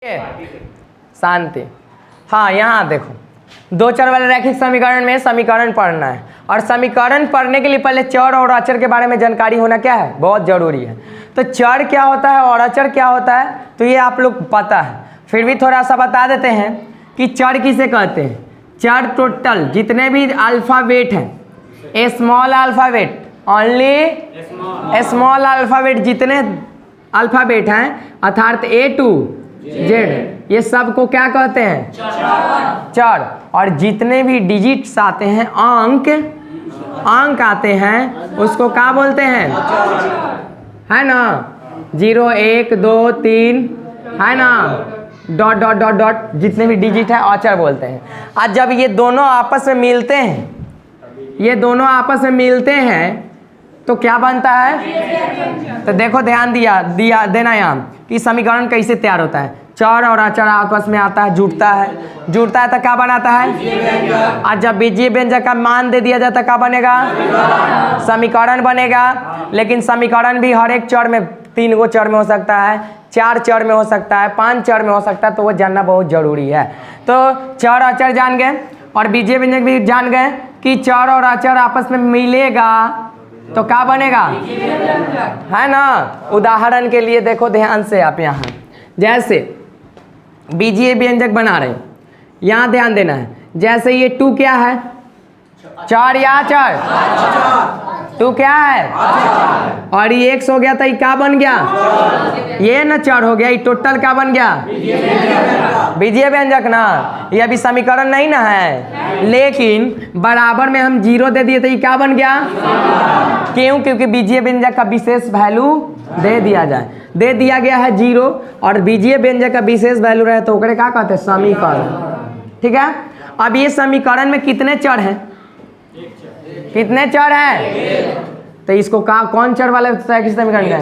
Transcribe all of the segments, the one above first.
शांति। हाँ, यहाँ देखो, दो चर वाले रैखिक समीकरण में समीकरण पढ़ना है और समीकरण पढ़ने के लिए पहले चर और अचर के बारे में जानकारी होना क्या है, बहुत जरूरी है। तो चर क्या होता है और अचर क्या होता है तो ये आप लोग पता है, फिर भी थोड़ा सा बता देते हैं कि चर किसे कहते हैं। चर टोटल जितने भी अल्फ़ाबेट हैं, small alphabet, only small alphabet, जितने अल्फ़ाबेट हैं अर्थात A to Z, ये सब को क्या कहते हैं, चर। और जितने भी डिजिट्स आते हैं, अंक आते हैं, उसको क्या बोलते हैं, है ना, 0 1 2 3, है ना, डॉट डॉट डॉट डॉट, जितने भी डिजिट है अचर बोलते हैं। आज जब ये दोनों आपस में मिलते हैं, ये दोनों आपस में मिलते हैं तो क्या बनता है। तो देखो ध्यान देना यहाँ कि समीकरण कैसे तैयार होता है। चर और अचर आपस में आता है, जुड़ता है तो क्या बनाता है। और जब बीजीय व्यंजक का मान दे दिया जाता है क्या बनेगा, समीकरण बनेगा। लेकिन समीकरण भी हर एक चर में 3 गो चर में हो सकता है, 4 चर में हो सकता है, 5 चर में हो सकता है, तो वो जानना बहुत जरूरी है। तो चर अचर जान गए और बीजीय व्यंजक भी जान गए कि चर और अचर आपस में मिलेगा तो क्या बनेगा, है ना। उदाहरण के लिए देखो ध्यान से आप, यहाँ जैसे बीजीय व्यंजक बना रहे हैं, यहाँ ध्यान देना है। जैसे ये 2 क्या है, चर या चर, 2 क्या है, और ये x हो गया था, ये क्या बन गया, ये ना चर हो गया, ये टोटल क्या बन गया, बीजीय व्यंजक ना। ये अभी समीकरण नहीं ना है, लेकिन बराबर में हम 0 दे दिए तो ये क्या बन गया, क्यों, क्योंकि बीजीय व्यंजक का विशेष वैल्यू दे दिया गया है 0, और बीजीय व्यंजक का विशेष वैल्यू रहे तो ओकरे क्या कहते हैं, समीकरण। ठीक है। अब ये समीकरण में कितने चर हैं, कितने चर हैं, तो इसको कौन चर वाले समीकरण है,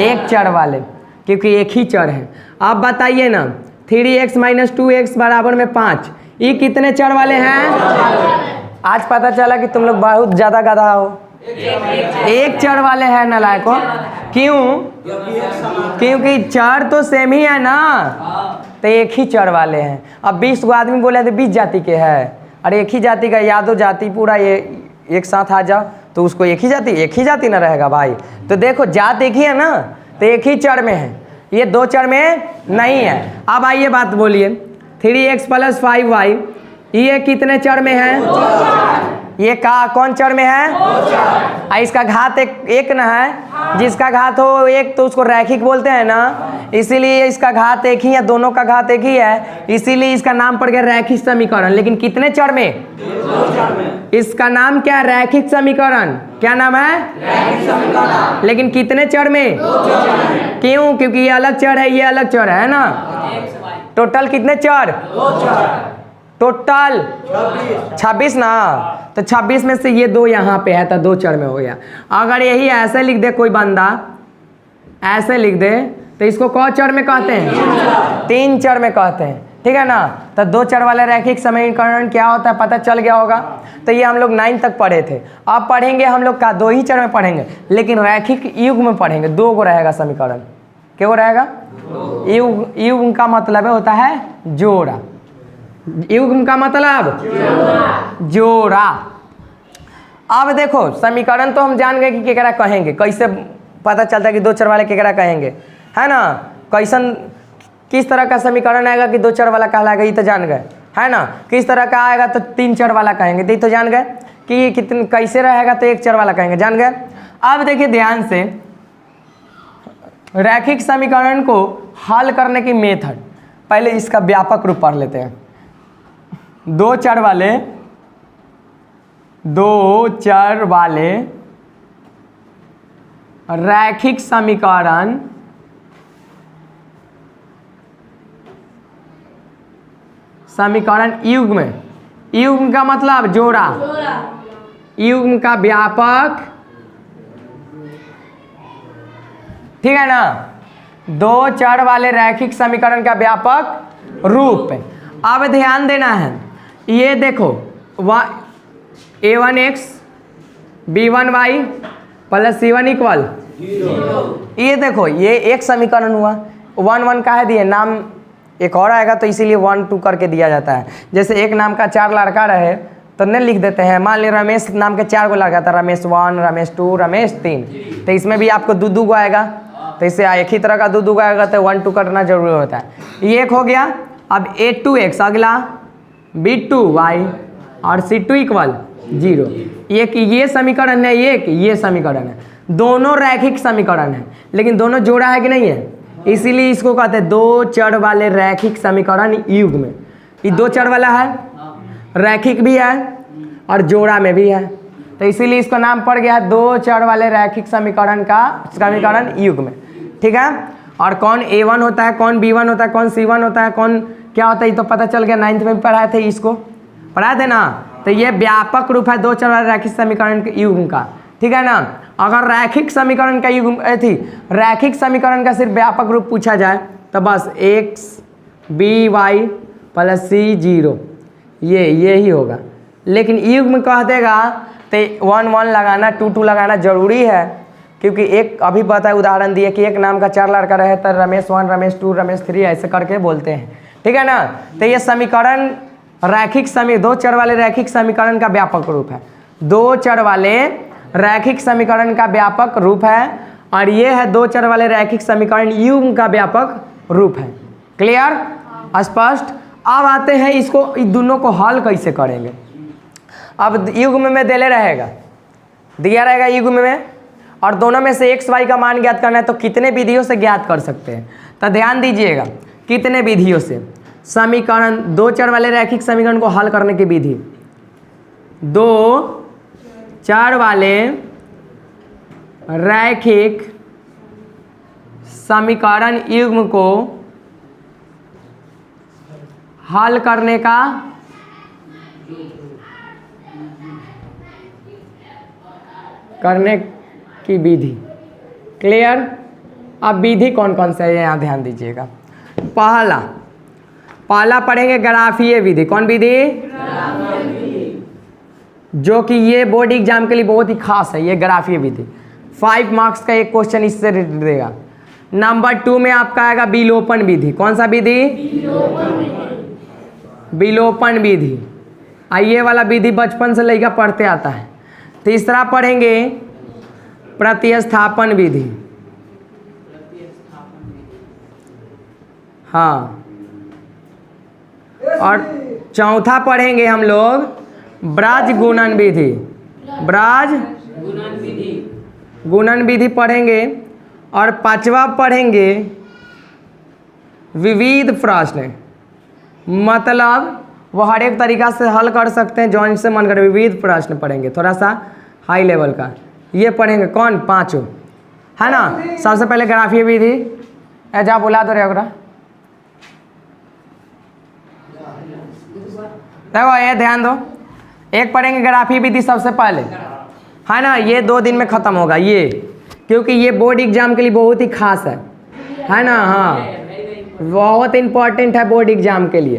एक चर वाले, क्योंकि एक ही चर है। अब बताइए ना, 3x - 2x बराबर में 5, ये कितने चर वाले हैं। आज पता चला कि तुम लोग बहुत ज्यादा गधा हो, एक चर वाले हैं नालायको। क्यों, क्योंकि चर तो सेम ही है ना, तो एक ही चर वाले हैं। अब 20 गो आदमी बोले थे 20 जाति के है, और एक ही जाति का यादव जाति पूरा ये एक साथ आ जाओ तो उसको एक ही जाति ना रहेगा भाई। तो देखो जात एक ही है ना, तो एक ही चर में है, ये 2 चर में नहीं है। अब आइए बात बोलिए, 3x + 5y ये कितने चर में है, ये कौन चर में है, इसका घात एक ना है, जिसका घात हो 1 तो उसको रैखिक बोलते हैं ना, इसीलिए इसका घात एक ही है, दोनों का घात एक ही है, इसीलिए इसका नाम पड़ गया रैखिक समीकरण। लेकिन कितने चर में, 2 चर में। इसका नाम क्या है, रैखिक समीकरण। क्या नाम है, रैखिक समीकरण। लेकिन कितने चर में, 2 चर में। क्यों, क्योंकि ये अलग चर है, ये अलग चर है ना। टोटल कितने चर, 2 चर, टोटल 26 ना। तो 26 में से ये 2 यहाँ पे है तो 2 चर में हो गया। अगर यही ऐसे लिख दे कोई बंदा, ऐसे लिख दे तो इसको कौन चर में कहते हैं, 3 चर में कहते हैं। ठीक है ना। तो 2 चर वाले रैखिक समीकरण क्या होता है पता चल गया होगा। तो ये हम लोग 9 तक पढ़े थे। अब पढ़ेंगे हम लोग का 2 ही चर में पढ़ेंगे, लेकिन रैखिक युग्म में पढ़ेंगे। 2 गो रहेगा समीकरण। क्या रहेगा, युग्म का मतलब होता है जोड़ा, युग्म का मतलब जोड़ा। अब देखो समीकरण तो हम जान गए कि केकरा कहेंगे, कैसे पता चलता है कि 2 चर वाले केकरा कहेंगे, है ना। कैसन किस तरह का समीकरण आएगा कि 2 चर वाला कहलाएगा, ये तो जान गए, है ना। किस तरह का आएगा तो 3 चर वाला कहेंगे, तो ये तो जान गए कि कितने कैसे रहेगा तो 1 चर वाला कहेंगे, जान गए। अब देखिए ध्यान से, रैखिक समीकरण को हल करने की मेथड, पहले इसका व्यापक रूप पढ़ लेते हैं। 2 चर वाले रैखिक समीकरण युग्म का मतलब जोड़ा, युग्म का व्यापक, ठीक है ना। 2 चर वाले रैखिक समीकरण का व्यापक रूप। अब ध्यान देना है, ये देखो a1x b1y + c1 = 0। ये देखो ये एक समीकरण हुआ, 1 1 का है दिए नाम एक और आएगा तो इसीलिए 1 2 करके दिया जाता है। जैसे एक नाम का 4 लड़का रहे तो नहीं लिख देते हैं, मान ली रमेश नाम के 4 गो लड़का था, रमेश 1, रमेश 2, रमेश 3, तो इसमें भी आपको 2 2 गो आएगा, तो इससे एक ही तरह का 2 2 गो आएगा तो 1 2 करना जरूरी होता है। ये एक हो गया। अब A2x अगला B2y और C2 इक्वल 0। एक ये समीकरण है, एक ये समीकरण है, दोनों रैखिक समीकरण है लेकिन दोनों जोड़ा है कि नहीं है, इसीलिए इसको कहते हैं दो चर वाले रैखिक समीकरण युग्म। ये 2 चर वाला है, रैखिक भी है और जोड़ा में भी है, तो इसीलिए इसका नाम पड़ गया है 2 चर वाले रैखिक समीकरण का समीकरण युग्म। ठीक है। और कौन A1 होता है, कौन B1 होता है, कौन C1 होता है, कौन क्या होता है, ये तो पता चल गया, 9th में पढ़ाए थे, इसको पढ़ाए थे ना। तो ये व्यापक रूप है 2 चर वाले रैखिक समीकरण के युग्म का। ठीक है ना। अगर रैखिक समीकरण का युग्म थी, रैखिक समीकरण का सिर्फ व्यापक रूप पूछा जाए तो बस x by + c 0 ये ही होगा। लेकिन युग्म कह देगा तो 1 1 लगाना, 2 2 लगाना जरूरी है, क्योंकि एक अभी बताए उदाहरण दिए कि एक नाम का 4 लड़का रहे तो रमेश 1, रमेश 2, रमेश 3 ऐसे करके बोलते हैं। ठीक है ना। तो ये समीकरण रैखिक 2 चर वाले रैखिक समीकरण का व्यापक रूप है, 2 चर वाले रैखिक समीकरण का व्यापक रूप है, और ये है 2 चर वाले रैखिक समीकरण युग्म का व्यापक रूप है। क्लियर, स्पष्ट। अब आते हैं इसको, इन दोनों को हल कैसे करेंगे। अब युग्म में दिया रहेगा युग्म में, और दोनों में से x y का मान ज्ञात करना है, तो कितने विधियों से ज्ञात कर सकते हैं, तो ध्यान दीजिएगा कितने विधियों से। समीकरण 2 चर वाले रैखिक समीकरण को हल करने की विधि, 2 चर वाले रैखिक समीकरण युग्म को हल करने की विधि। क्लियर। अब विधि कौन कौन से है यहाँ ध्यान दीजिएगा। पहला पढ़ेंगे ग्राफीय विधि। कौन विधि? जो कि ये बोर्ड एग्जाम के लिए बहुत ही खास है, ये ग्राफीय विधि। 5 मार्क्स का एक क्वेश्चन इससे देगा। नंबर 2 में आपका आएगा विलोपन विधि। कौन सा विधि? विलोपन विधि। ये वाला विधि बचपन से लेकर पढ़ते आता है। तीसरा पढ़ेंगे प्रतिस्थापन विधि। हाँ, और चौथा पढ़ेंगे हम लोग ब्राज गुणन विधि। ब्राज गुणन विधि पढ़ेंगे। और 5वां पढ़ेंगे विविध प्रश्न, मतलब वो हर एक तरीका से हल कर सकते हैं, जौन से मन करे। विविध प्रश्न पढ़ेंगे, थोड़ा सा हाई लेवल का। ये पढ़ेंगे कौन? 5 है ना। सबसे पहले ग्राफीय विधि, जा बुला दो रे ओकरा। देखो ये ध्यान दो, एक पढ़ेंगे ग्राफीय विधि सबसे पहले, है ना। ये 2 दिन में ख़त्म होगा ये, क्योंकि ये बोर्ड एग्जाम के लिए बहुत ही खास है ना। हाँ, बहुत इंपॉर्टेंट है बोर्ड एग्जाम के लिए।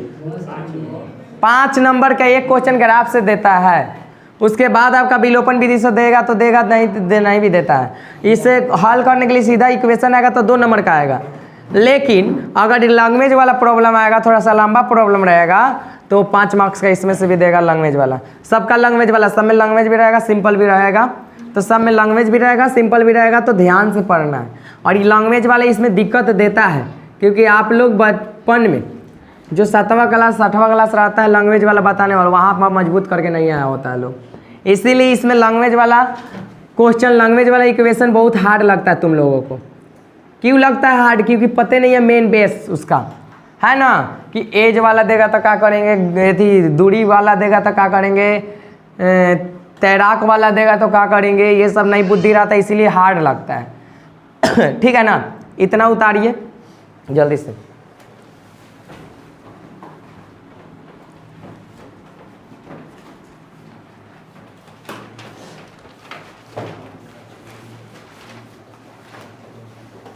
5 नंबर का एक क्वेश्चन ग्राफ से देता है, उसके बाद आपका विलोपन विधि से देगा तो देगा, नहीं भी देता है। इसे हल करने के लिए सीधा इक्वेशन आएगा तो 2 नंबर का आएगा। लेकिन अगर लैंग्वेज वाला प्रॉब्लम आएगा, थोड़ा सा लंबा प्रॉब्लम रहेगा, तो 5 मार्क्स का इसमें से भी देगा लैंग्वेज वाला। सबका लैंग्वेज वाला, सब में लैंग्वेज भी रहेगा, सिंपल भी रहेगा, तो सब में लैंग्वेज भी रहेगा, सिंपल भी रहेगा, तो ध्यान से पढ़ना है। और ये लैंग्वेज वाला इसमें दिक्कत देता है, क्योंकि आप लोग बचपन में जो 7वां क्लास 8वां क्लास रहता है लैंग्वेज वाला बताने वाला, वहाँ पर मजबूत करके नहीं आया होता है लोग, इसीलिए इसमें लैंग्वेज वाला क्वेश्चन, लैंग्वेज वाला इक्वेशन बहुत हार्ड लगता है तुम लोगों को। क्यों लगता है हार्ड? क्योंकि पता नहीं है मेन बेस उसका, है ना। कि एज वाला देगा तो क्या करेंगे, थी दूरी वाला देगा तो क्या करेंगे, तैराक वाला देगा तो क्या करेंगे, ये सब नहीं बुद्धि रहता, इसीलिए हार्ड लगता है। ठीक है ना। इतना उतारिए जल्दी से।